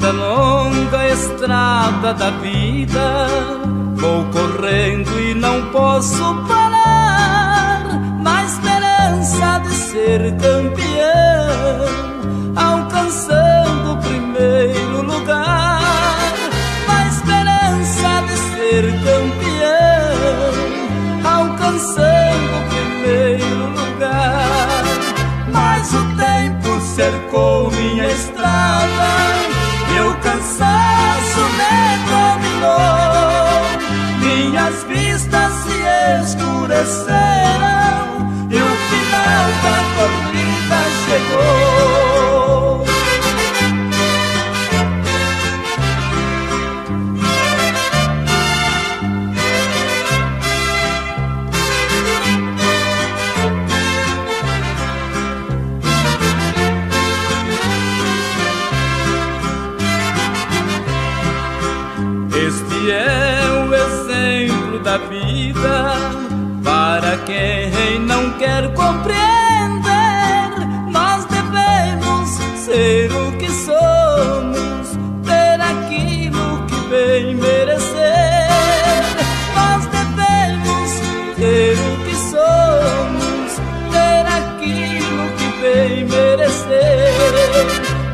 Nesta longa estrada da vida vou correndo e não posso parar, na esperança de ser campeão, alcançando o primeiro lugar. Na esperança de ser campeão, alcançando o primeiro lugar. Mas o tempo cercou minha estrada e o cansaço me dominou. Minhas vistas se escureceram e o final da corrida chegou. Este é o exemplo da vida para quem não quer compreender. Nós devemos ser o que somos, ter aquilo que bem merecer. Nós devemos ter o que somos, ter aquilo que bem merecer.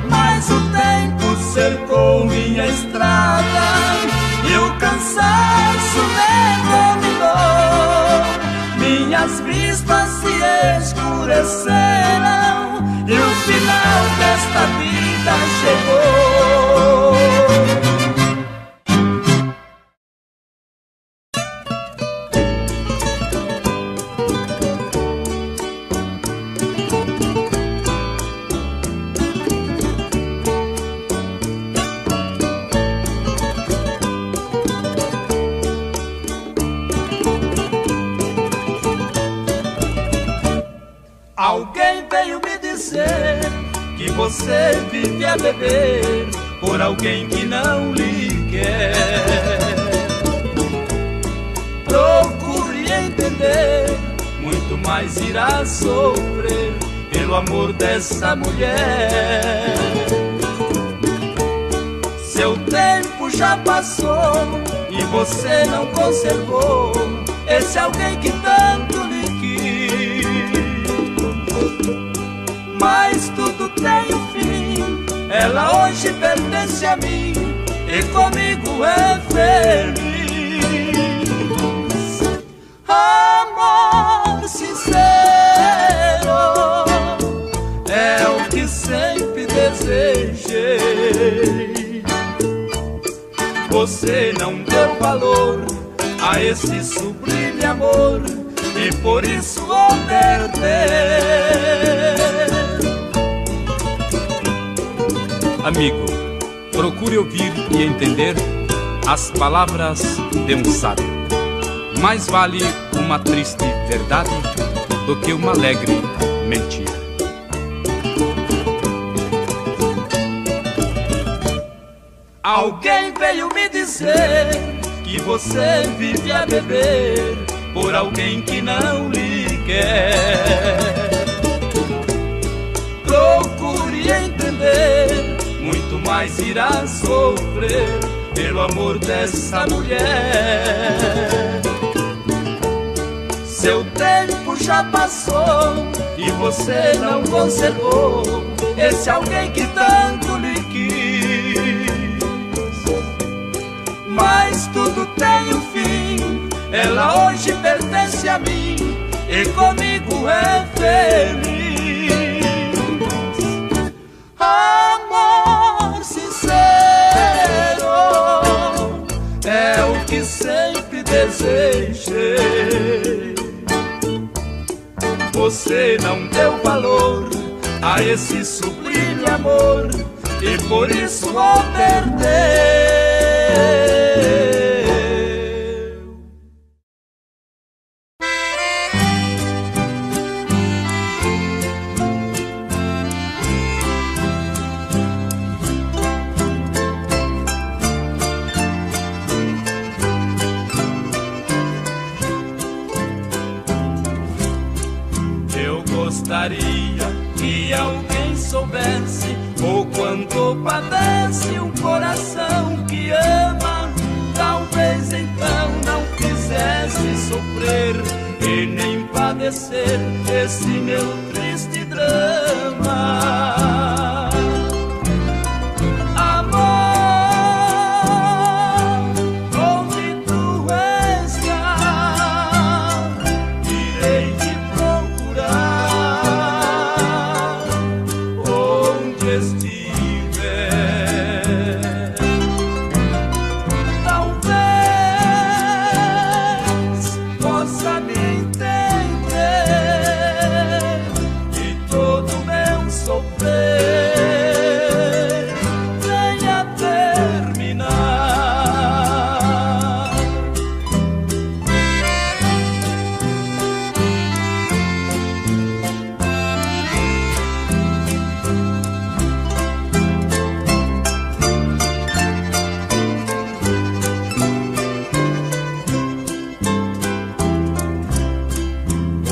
Mas o tempo cercou minha estrada e o cansaço me dominou. Minhas vistas se escureceram e o final desta vida chegou. Alguém veio me dizer que você vive a beber por alguém que não lhe quer. Procure entender, muito mais irá sofrer pelo amor dessa mulher. Seu tempo já passou e você não conservou esse alguém que tanto lhe quis. Mas tudo tem um fim, ela hoje pertence a mim e comigo é feliz. Amor sincero é o que sempre desejei. Você não deu valor a esse sublime amor e por isso vou perder. Amigo, procure ouvir e entender as palavras de um sábio. Mais vale uma triste verdade do que uma alegre mentira. Alguém veio me dizer que você vive a beber por alguém que não lhe quer. Procure entender, muito mais irá sofrer pelo amor dessa mulher. Seu tempo já passou e você não conservou esse alguém que tanto lhe quis. Mas tudo tem um fim, ela hoje pertence a mim e comigo é feliz. Amor sincero é o que sempre desejei. Você não deu valor a esse sublime amor e por isso o perdeu. Gostaria que alguém soubesse ou quando padece um coração que ama, talvez então não quisesse sofrer e nem padecer esse meu triste drama. Amor, onde tu estás, irei te procurar onde estiver. Talvez possa me entender e todo meu sofrer venha terminar.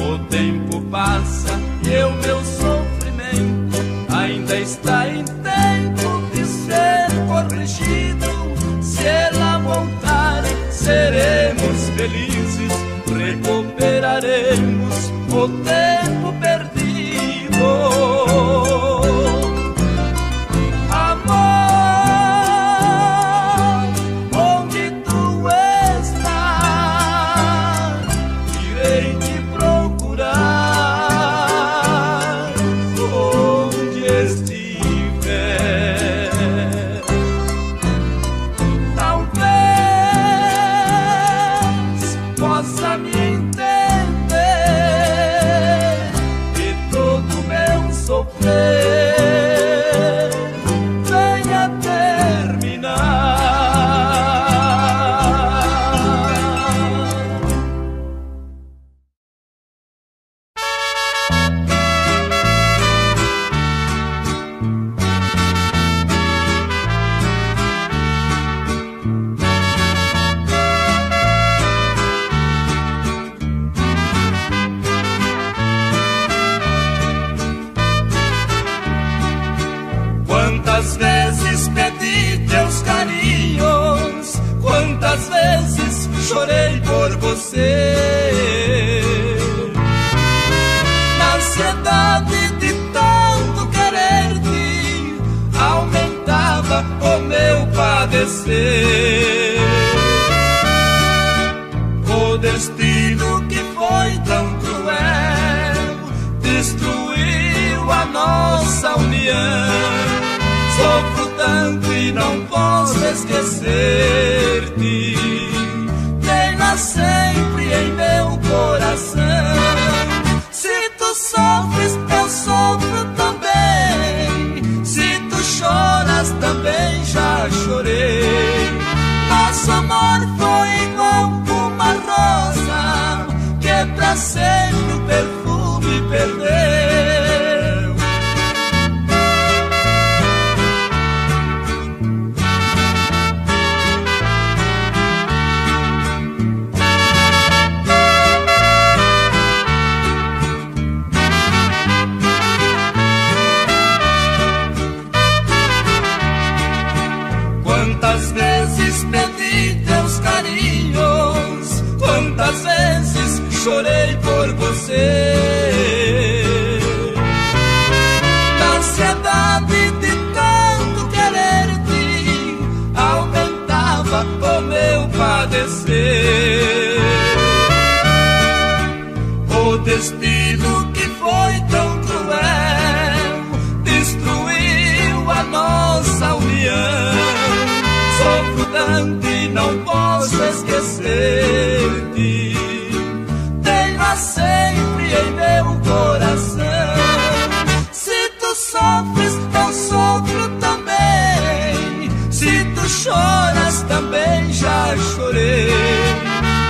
O tempo passa e o meu sofrimento ainda está em tempo de ser corrigido. Se ela voltar, seremos felizes, recuperaremos o tempo perdido. Amor, onde tu estás, irei te procurar onde estiver. Talvez possa me entender e todo meu sofrer venha terminar. Quantas vezes pedi teus carinhos, quantas vezes chorei por você. Na ansiedade de tanto querer-te, aumentava o meu padecer. O destino que foi tão cruel destruiu a nossa união. Sofro tanto e não posso esquecer-te. Tenha sempre em meu coração. Se tu sofres, eu sofro também. Se tu choras, também já chorei. Nosso amor foi igual uma rosa que pra sempre o perfume perdeu. Quantas vezes pedi teus carinhos, quantas vezes chorei por você. Na ansiedade de tanto querer-te, aumentava o meu padecer. O destino que foi tão cruel destruiu a nossa união. Sofro tanto e não posso esquecer-te. Tenha sempre em meu coração. Se tu sofres, eu sofro também. Se tu choras, também já chorei.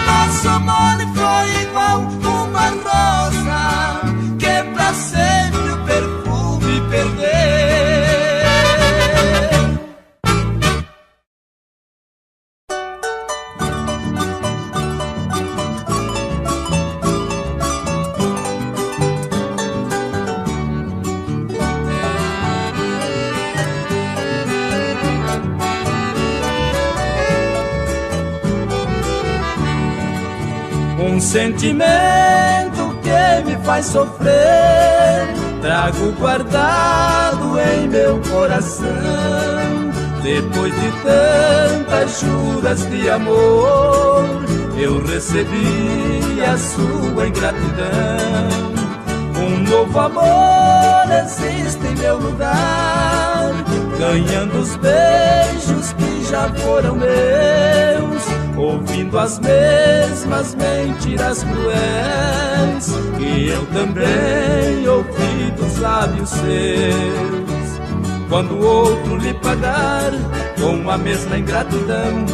Nosso amor foi igual uma rosa que pra sempre o perfume perdeu. sentimento que me faz sofrer, trago guardado em meu coração. Depois de tantas juras de amor, eu recebi a sua ingratidão. Um novo amor existe em meu lugar, ganhando os beijos que já foram meus, ouvindo as mesmas mentiras cruéis que eu também ouvi dos lábios seus. Quando o outro lhe pagar com a mesma ingratidão,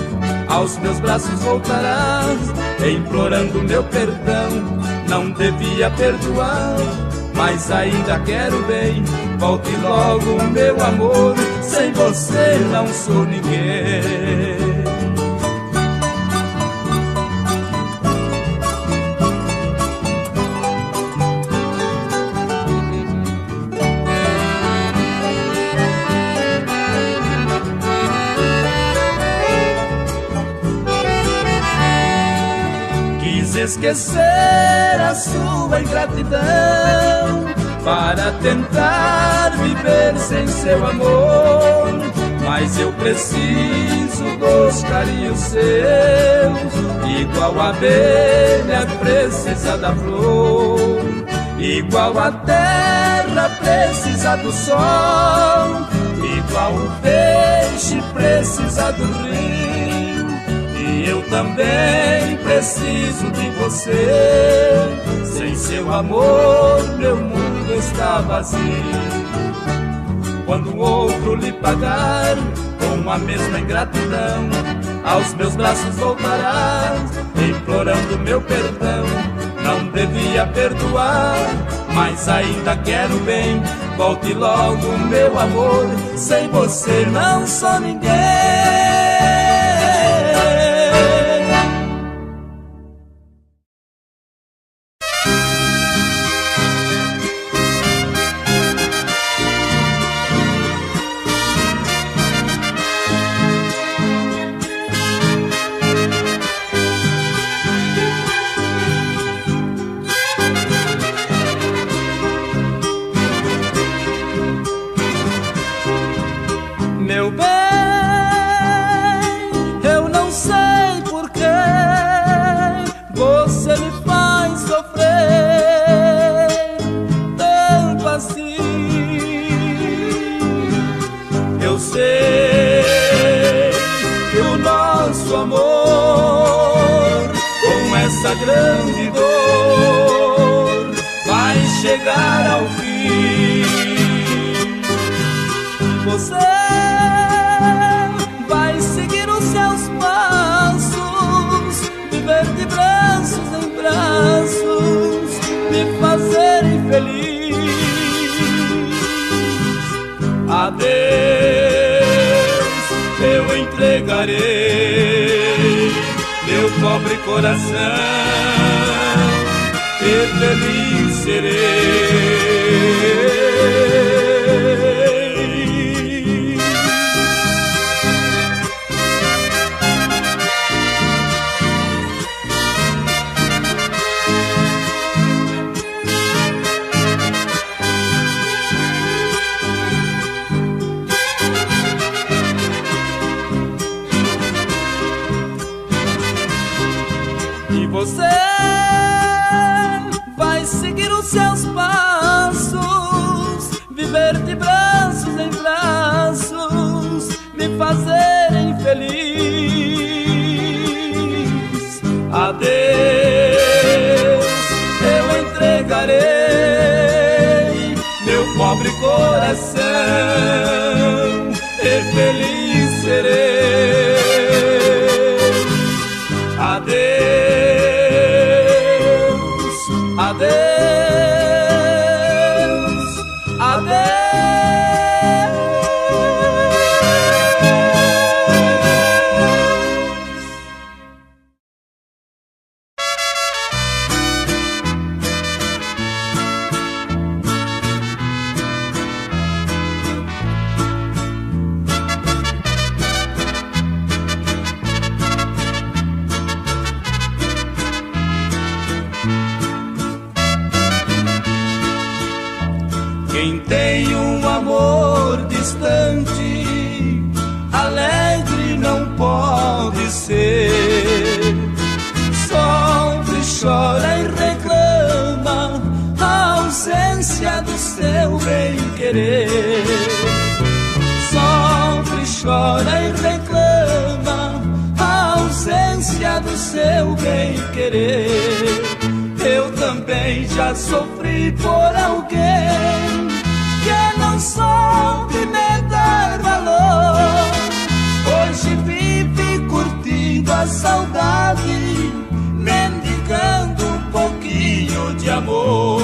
aos meus braços voltarás, implorando meu perdão. Não devia perdoar, mas ainda quero bem. Volte logo, meu amor, sem você não sou ninguém. Esquecer a sua ingratidão para tentar viver sem seu amor, mas eu preciso dos carinhos seus, igual a abelha precisa da flor, igual a terra precisa do sol, igual o peixe precisa do rio. Eu também preciso de você. Sem seu amor, meu mundo está vazio. Quando o outro lhe pagar com a mesma ingratidão, aos meus braços voltarás, implorando meu perdão. Não devia perdoar, mas ainda quero bem. Volte logo, meu amor, sem você não sou ninguém. Meu bem, eu não sei por que você me faz sofrer tanto assim. Eu sei que o nosso amor, com essa grande dor, vai chegar ao fim. Você vai seguir os seus passos, viver de braços em braços, me fazer infeliz. A Deus eu entregarei meu pobre coração e feliz serei. E você vai seguir os seus passos, viver de braços em braços, me fazer infeliz. A Deus eu entregarei meu pobre coração e feliz serei. Adeus, adeus, adeus. Quem tem um amor distante, alegre não pode ser. Sofre, chora e reclama a ausência do seu bem-querer. Sofre, chora e reclama a ausência do seu bem-querer. Eu também já sofri por alguém que não soube me dar valor. Hoje vive curtindo a saudade, mendigando um pouquinho de amor.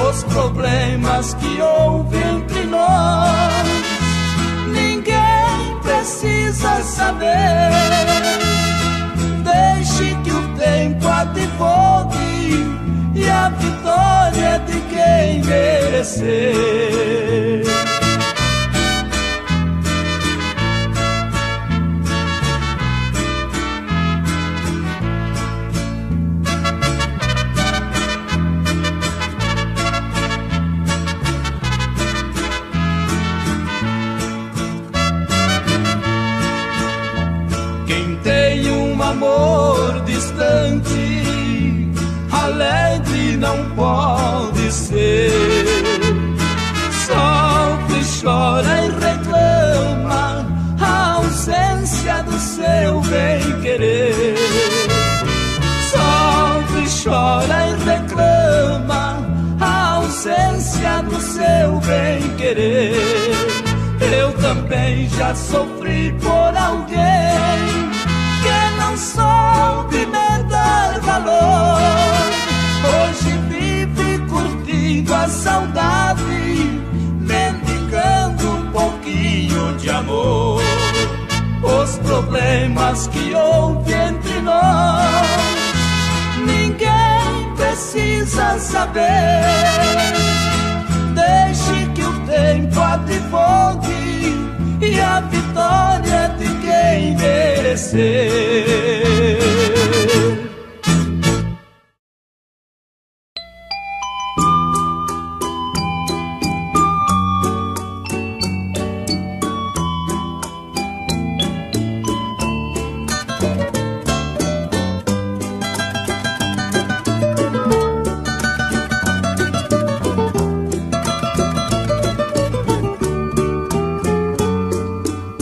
Os problemas que houve entre nós, ninguém precisa saber. Deixe que o tempo advogue e a vitória é de quem merecer. Quem tem um amor distante, alegre não pode ser. Sofre, chora e reclama a ausência do seu bem-querer. Sofre, chora e reclama a ausência do seu bem-querer. Eu também já sofri por alguém que não soube me dar valor. Hoje vive curtindo a saudade, mendigando um pouquinho de amor. Os problemas que houve entre nós, ninguém precisa saber. Deixe que o tempo advogue e a vitória é de quem merecer.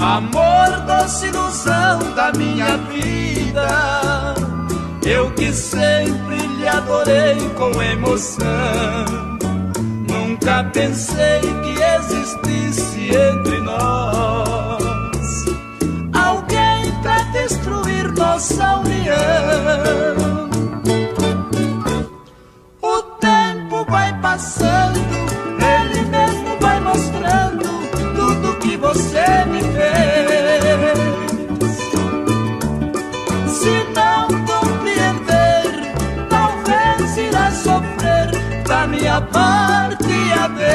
Amor, doce ilusão da minha vida, eu que sempre lhe adorei com emoção. Nunca pensei que existisse entre nós alguém pra destruir nossa união. O tempo vai passando, ele mesmo vai mostrando tudo que você me fez. Se não compreender, talvez irá sofrer. Da minha parte, adeus.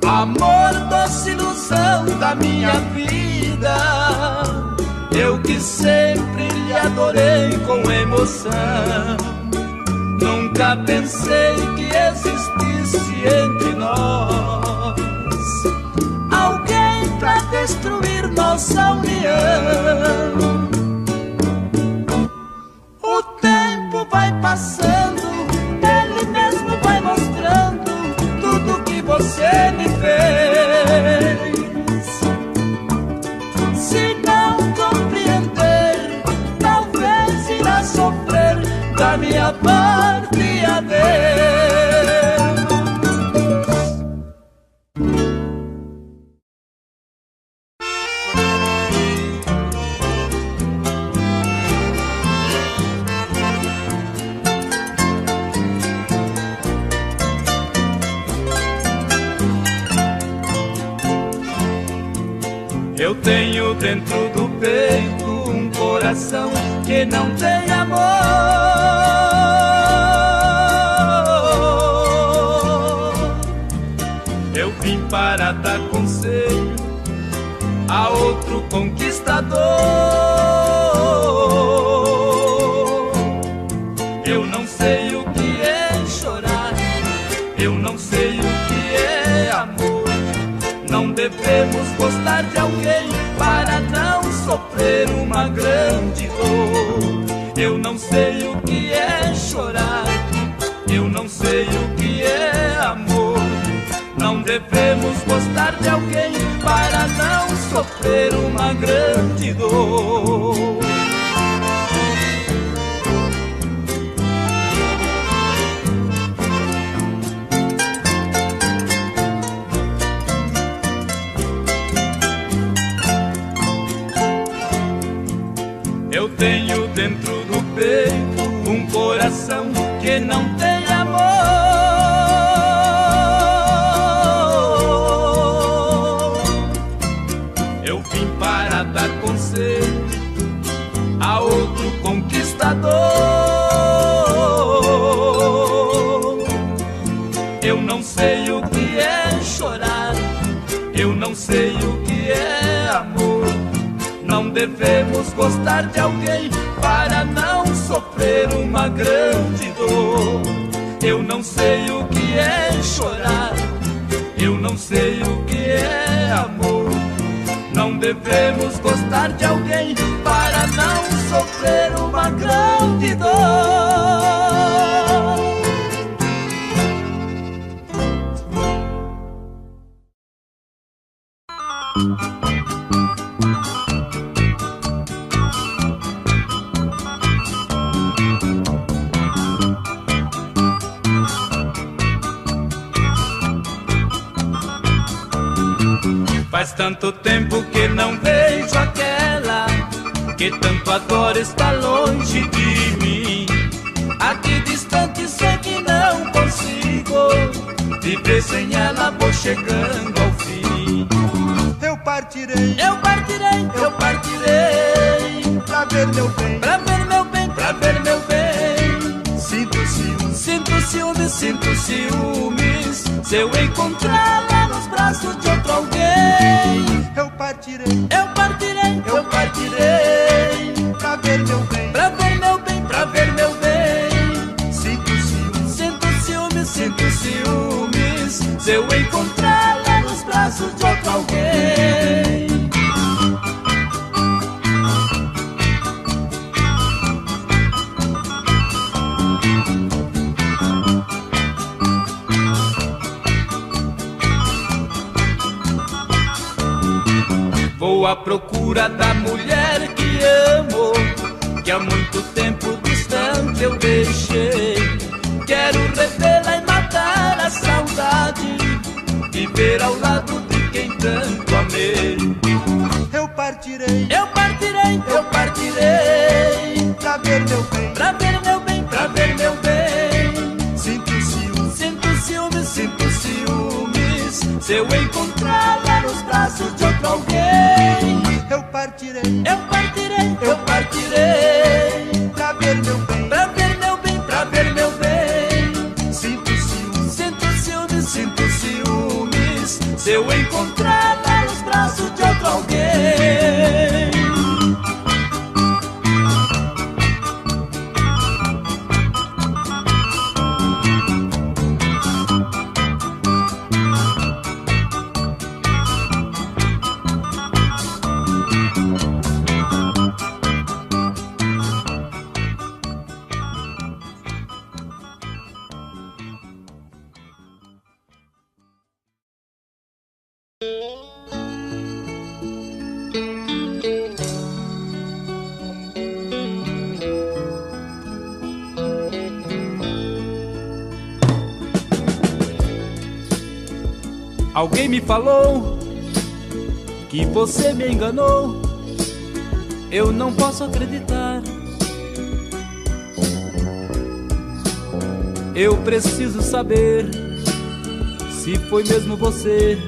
Amor, doce ilusão da minha vida, eu que sempre lhe adorei com emoção. Nunca pensei que existisse entre nós alguém pra destruir nossa união. O tempo vai passando, ele mesmo vai mostrando tudo que você me fez. Se não compreender, talvez irá sofrer. Da minha parte, adeus. Eu tenho dentro do peito um coração coração que não tem amor. Eu vim para dar conselho a outro conquistador. Eu não sei o que é chorar, eu não sei o que é amor. Não devemos gostar de alguém para não sofrer uma grande dor. Eu não sei o que é chorar, eu não sei o que é amor. Não devemos gostar de alguém para não sofrer uma grande dor. Eu tenho dentro do peito um coração que não tem amor. Eu vim para dar conselho a outro conquistador. Eu não sei o que é chorar, eu não sei o que é amor. Não devemos gostar de alguém para não sofrer uma grande dor. Eu não sei o que é chorar, eu não sei o que é amor. Não devemos gostar de alguém para não sofrer uma grande dor. Faz tanto tempo que não vejo aquela que tanto adoro, está longe de mim. Aqui distante sei que não consigo viver sem ela, vou chegando ao fim. Eu partirei, eu partirei, eu partirei pra ver meu bem, pra ver meu bem, pra ver meu bem. Sinto ciúmes, sinto ciúmes, sinto ciúmes, se eu encontrá-la nos braços de outro alguém. Eu partirei, eu partirei, eu partirei pra ver meu bem, pra ver meu bem, pra ver meu bem. Sinto ciúmes, sinto ciúmes, sinto ciúmes, se eu encontrá-la nos braços de outro alguém. Vou à procura da mulher que amo, que há muito tempo distante eu deixei. Quero revê-la e matar a saudade, viver ao lado de quem tanto amei. Eu partirei, eu partirei, eu partirei pra ver meu bem, pra ver meu bem, pra ver meu bem. Sinto ciúmes, sinto ciúmes, sinto ciúmes, se eu encontrá-la nos braços de outro alguém. eu partirei, eu partirei, eu partirei pra ver meu bem, pra ver meu bem, pra ver meu bem. Sinto ciúmes, sinto ciúmes, sinto ciúmes, se eu encontrá-la nos braços de outro alguém. Alguém me falou que você me enganou. Eu não posso acreditar. Eu preciso saber se foi mesmo você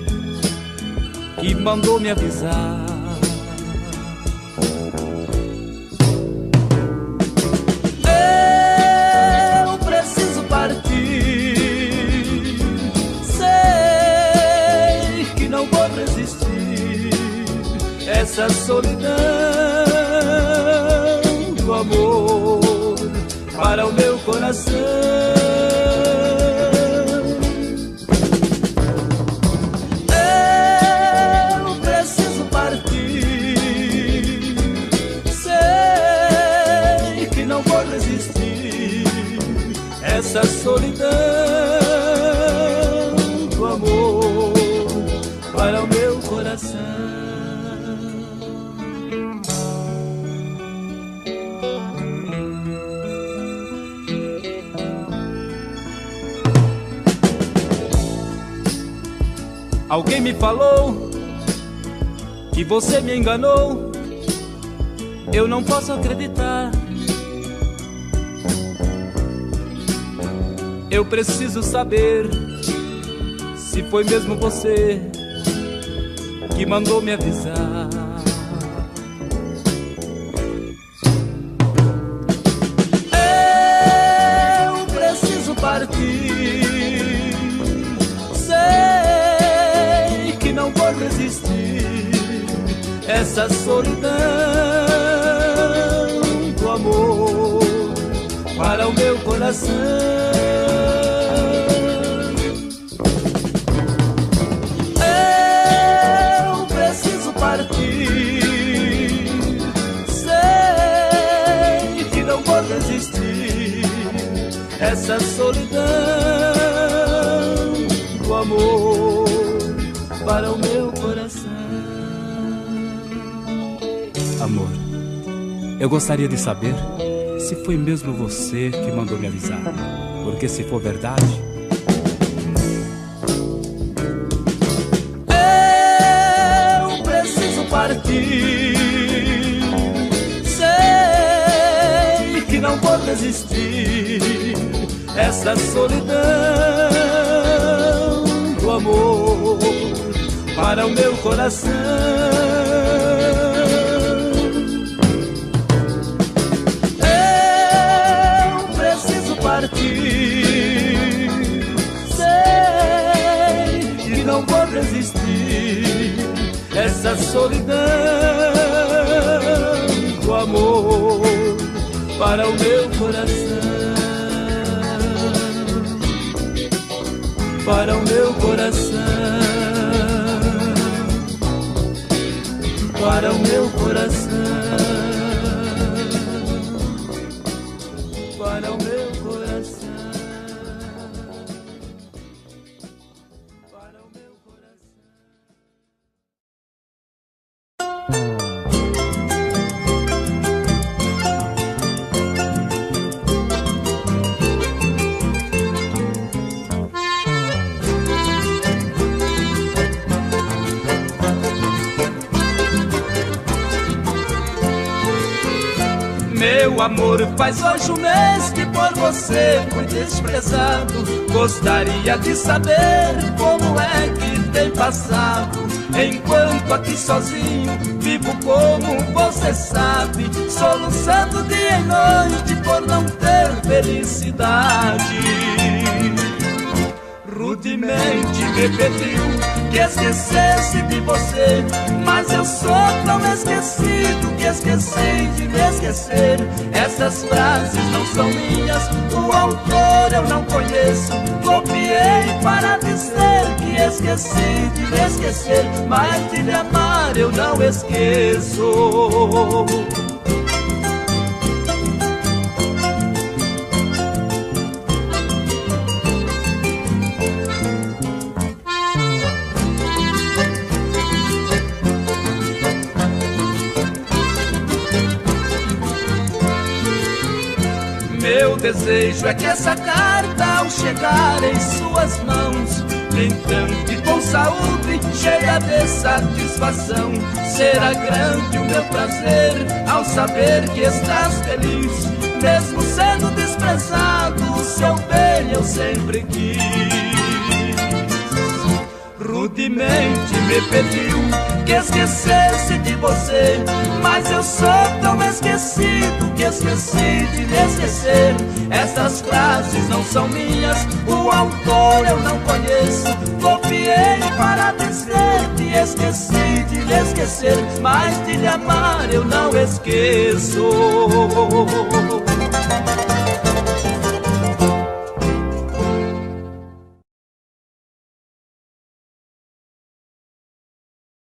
que mandou me avisar. para o meu coração. Eu preciso partir, sei que não vou resistir essa solidão do amor para o meu coração. Alguém me falou que você me enganou. Eu não posso acreditar. Eu preciso saber se foi mesmo você que mandou me avisar. Eu preciso partir, sei que não vou resistir essa solidão do amor para o meu coração. Eu preciso partir, sei que não vou resistir essa solidão do amor para o meu coração. Amor, eu gostaria de saber se foi mesmo você que mandou me avisar, porque se for verdade, eu preciso partir, sei que não vou resistir essa solidão do amor para o meu coração. Partir, sei que não vou resistir essa solidão do amor para o meu coração, para o meu coração, para o meu coração, para o meu coração. Meu amor, faz hoje um mês que por você fui desprezado. Gostaria de saber como é que tem passado. Enquanto aqui sozinho vivo como você sabe, soluçando dia e noite por não ter felicidade. Rudemente me pediu que esquecesse de você, mas eu sou tão esquecido que esqueci de me esquecer. Essas frases não são minhas, o autor eu não conheço. Copiei para dizer que esqueci de me esquecer, mas de lhe amar eu não esqueço. Meu desejo é que essa carta, ao chegar em suas mãos, lhe encante com saúde, cheia de satisfação. Será grande o meu prazer ao saber que estás feliz, mesmo sendo desprezado, o seu bem eu sempre quis. Rudemente me pediu que esquecesse de você, mas eu sou tão esquecido que esqueci de me esquecer. Essas frases não são minhas, o autor eu não conheço. Copiei para dizer que esqueci de me esquecer, mas de lhe amar eu não esqueço.